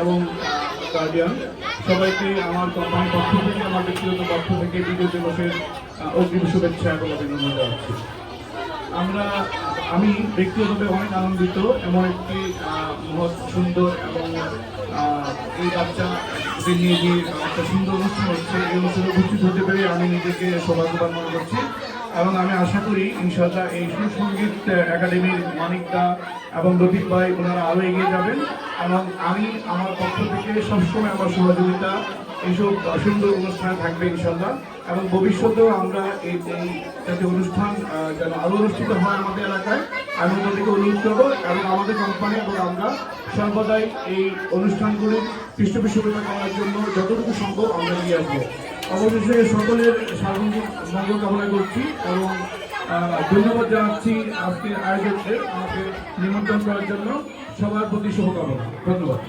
এবং গার্ডিয়ান সবাইকে আমার কোম্পানির পক্ষ থেকে, আমার ব্যক্তিগত পক্ষ থেকে বিজয় দিবসের অগ্রিম শুভেচ্ছা এবং অভিনন্দন জানাচ্ছি। আমি ব্যক্তিগতভাবে অনেক আনন্দিত, এমন একটি মহৎ সুন্দর এবং এই বাচ্চাকে নিয়ে যে একটা সুন্দর অনুষ্ঠান হচ্ছে, এই অনুষ্ঠানে উপস্থিত হতে পেরে আমি নিজেকে সৌভাগ্যবান মনে করছি এবং আমি আশা করি ইনশাআল্লাহ এই সুসঙ্গীত একাডেমির মানিকদা এবং রফিক ভাই ওনারা আরও এগিয়ে যাবেন এবং আমি আমার পক্ষ থেকে সবসময় আমার সহযোগিতা এইসব সুন্দর অনুষ্ঠানে থাকবে ইনশাআল্লাহ এবং ভবিষ্যতেও আমরা এই জাতীয় অনুষ্ঠান যেন আরও অনুষ্ঠিত হয় আমাদের এলাকায় আমি ওদেরকে অনুরোধ করবো এবং আমাদের কোম্পানি এবং আমরা সর্বদাই এই অনুষ্ঠানগুলির পৃষ্ঠপোষকতা করার জন্য যতটুকু সম্ভব আমরা এগিয়ে আসবো। অবশেষে সকলের সার্বজনীন মঙ্গল কামনা করছি এবং ধন্যবাদ জানাচ্ছি আজকের আয়োজকদের আমাকে নিমন্ত্রণ করার জন্য। সবার প্রতি শুভকামনা। ধন্যবাদ।